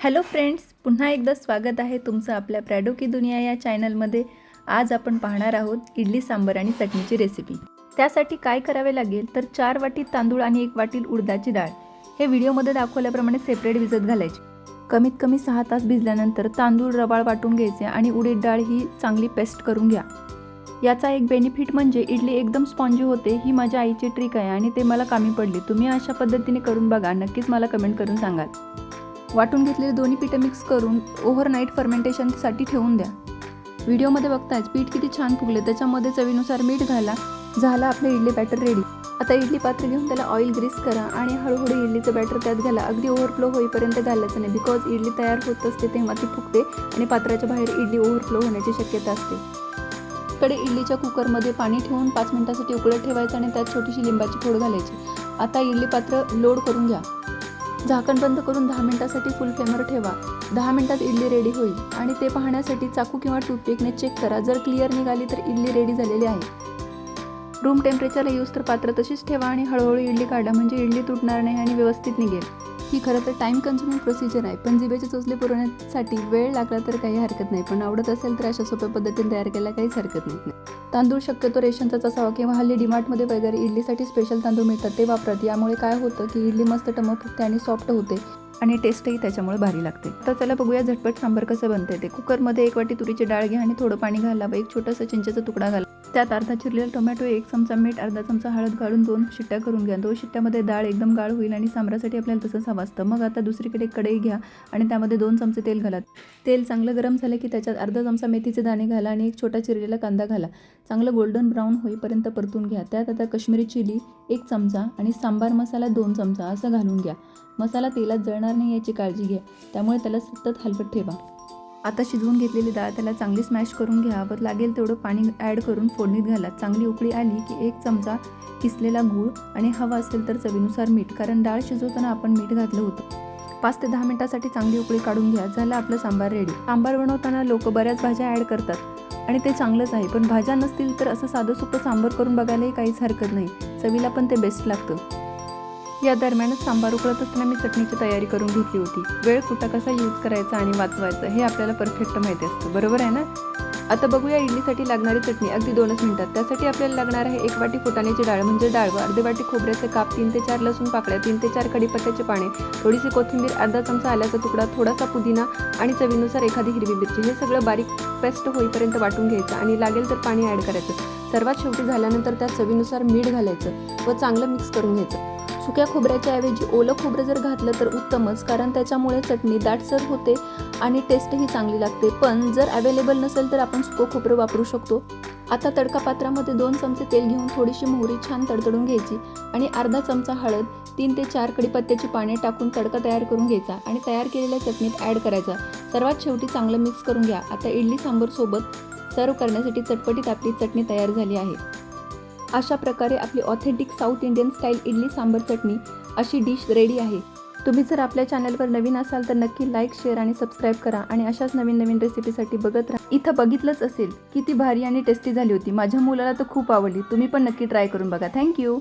Hello friends, पुन्हा एकदा स्वागत आहे तुमचं आपल्या प्रॅडो की दुनिया या चॅनलमध्ये। आज आपण पाहणार आहोत इडली सांबर आणि चटणीची रेसिपी। त्यासाठी काय करावे लागेल तर 4 वाटी तांदूळ आणि 1 वाटी उडदाची डाळ हे व्हिडिओमध्ये दाखवल्याप्रमाणे सेपरेट भिजत घालायची। कमीत कमी 6 तास भिजल्यानंतर तांदूळ रवाळ वाटून घ्यायचे आणि उडीद डाळ ही चांगली पेस्ट करून घ्या। याचा एक बेनिफिट म्हणजे इडली एकदम स्पॉन्जी होते। ही माझ्या आईची ट्रिक आहे आणि ते मला कामी पडली। तुम्ही अशा पद्धतीने करून बघा, नक्कीच मला कमेंट करून सांगाल। वाटून घेतलेले दोन्ही पीठ मिक्स करून ओव्हरनाईट फर्मेंटेशनसाठी ठेवून द्या। व्हिडिओमध्ये बघतायच पीठ किती छान फुगले। त्याच्यामध्ये चवीनुसार मीठ घाला। झालं आपलं इडली बॅटर रेडी। आता इडली पात्र घेऊन त्याला ऑइल ग्रीस करा आणि हळूहळू इडलीचं बॅटर त्यात घाला। अगदी ओव्हरफ्लो होईपर्यंत घालायचं नाही, बिकॉज इडली तयार होत असते तेव्हा ती फुगते आणि पात्राच्या बाहेर इडली ओव्हरफ्लो होण्याची शक्यता असते। कडे इडलीच्या कुकरमध्ये पाणी ठेवून 5 मिनिटांसाठी उकळत ठेवायचं आणि त्यात छोटीशी लिंबाची फोड घालायची। आता इडली पात्र लोड करून घ्या। झाकण बंद करून 10 मिनिटांसाठी फुल फ्लेमवर ठेवा। 10 मिनिटात इडली रेडी होईल आणि ते पाहण्यासाठी चाकू किंवा टूथपिकने चेक करा। जर क्लिअर निघाली तर इडली रेडी झालेली आहे। रूम टेम्परेचरला यूज तर पात्र तशीच ठेवा आणि हळूहळू इडली काढा, म्हणजे इडली तुटणार नाही आणि व्यवस्थित निघेल। ही खरं तर टाइम कन्झ्युमिंग प्रोसिजर आहे, पण जिभेचे चोचले पुरवण्यासाठी वेळ लागला तर काही हरकत नाही, पण आवडत असेल तर अशा सोप्या पद्धतीने तयार केला काहीच हरकत नाही। तांदूळ शक्यतो रेशनचाच असावा किंवा हल्ली डीमार्टमध्ये वगैरे इडलीसाठी स्पेशल तांदूळ मिळतात, ते वापरत। यामुळे काय होतं की इडली मस्त टम्म फुगते आणि सॉफ्ट होते आणि टेस्टही त्याच्यामुळे भारी लागते। आता चला बघूया झटपट सांबर कसं बनते ते। कुकरमध्ये 1 वाटी तुरीची डाळ घ्या आणि थोडं पाणी घाला व 1 छोटासा चिंचेचा तुकडा घाला। त्यात अर्धा चिरलेला टोमॅटो, 1 चमचा मीठ, अर्धा चमचा हळद घालून 2 शिट्ट्या करून घ्या। 2 शिट्ट्यामध्ये डाळ एकदम गाळ होईल आणि सांबरासाठी आपल्याला तसंच हवं असतं। मग आता दुसरीकडे कढई घ्या आणि त्यामध्ये 2 चमचे तेल घाला। तेल चांगलं गरम झालं की त्याच्यात अर्धा चमचा मेथीचे दाणे घाला आणि 1 छोटा चिरलेला कांदा घाला। चांगलं गोल्डन ब्राऊन होईपर्यंत परतून घ्या। त्यात आता काश्मीरी चिली 1 चमचा आणि सांबार मसाला 2 चमचा असं घालून घ्या। मसाला तेलात जळणार नाही याची काळजी घ्या, त्यामुळे त्याला सतत हलवत ठेवा। आता शिजवून घेतलेली डाळ त्याला चांगली स्मॅश करून घ्या व लागेल तेवढं पाणी ॲड करून फोडणीत घाला। चांगली उकळी आली की 1 चमचा किसलेला गूळ आणि हवा असेल तर चवीनुसार मीठ, कारण डाळ शिजवताना आपण मीठ घातलं होतं। 5 ते 10 मिनिटांसाठी चांगली उकळी काढून घ्या। झालं आपलं सांबार रेडी। सांबार बनवताना लोक बऱ्याच भाज्या ॲड करतात आणि ते चांगलंच आहे, पण भाज्या नसतील तर असं साधं सोपं सांबार करून बघायलाही काहीच हरकत नाही। चवीला पण ते बेस्ट लागतं। या दरम्यानच सांबार उकळत असताना मी चटणीची तयारी करून घेतली होती। वेळ कुठं कसा यूज करायचा आणि वाचवायचं हे आपल्याला परफेक्ट माहिती असतं, बरोबर आहे ना। आता बघूया इडलीसाठी लागणारी चटणी अगदी 2च मिनिटात। त्यासाठी आपल्याला लागणार आहे 1 वाटी फुटाण्याची डाळ म्हणजे डाळ व अर्धी वाटी खोबऱ्याचे काप, 3 ते 4 लसूण पाकळ्या, 3 ते 4 कढीपत्त्याचे पाने, थोडीशी कोथिंबीर, अर्धा चमचा आल्याचा तुकडा, थोडासा पुदिना आणि चवीनुसार एखादी हिरवी मिरची। हे सगळं बारीक पेस्ट होईपर्यंत वाटून घ्यायचं आणि लागेल तर पाणी ॲड करायचं। सर्वात शेवटी झाल्यानंतर त्यात चवीनुसार मीठ घालायचं व चांगलं मिक्स करून घ्यायचं। सुक्या खोबऱ्याच्या ऐवजी ओलं खोबरं जर घातलं तर उत्तमच, कारण त्याच्यामुळे चटणी दाटसर होते आणि टेस्टही चांगली लागते। पण जर अवेलेबल नसेल तर आपण सुकं खोबरं वापरू शकतो। आता तडका पात्रामध्ये 2 चमचे तेल घेऊन थोडीशी मोहरी छान तडतडून घ्यायची आणि अर्धा चमचा हळद, 3 ते 4 कढीपत्त्याची पाने टाकून तडका तयार करून घ्यायचा आणि तयार केलेल्या चटणीत ॲड करायचा। सर्वात शेवटी चांगलं मिक्स करून घ्या। आता इडली सांबर सोबत सर्व करण्यासाठी चटपटीत आपली चटणी तयार झाली आहे। अशा प्रकारे आपली authentic South Indian style idli sambar chutney अशी डिश रेडी आहे। तुम्ही जर आपल्या चॅनलवर नवीन असाल तर नक्की लाईक, शेअर आणि सबस्क्राईब करा आणि अशाच नवीन नवीन रेसिपीसाठी बघत राहा। इथं बघितलंच असेल किती भारी आणि टेस्टी झाली होती। माझ्या मुलाला तर खूप आवडली। तुम्ही पण नक्की ट्राय करून बघा। थँक्यू।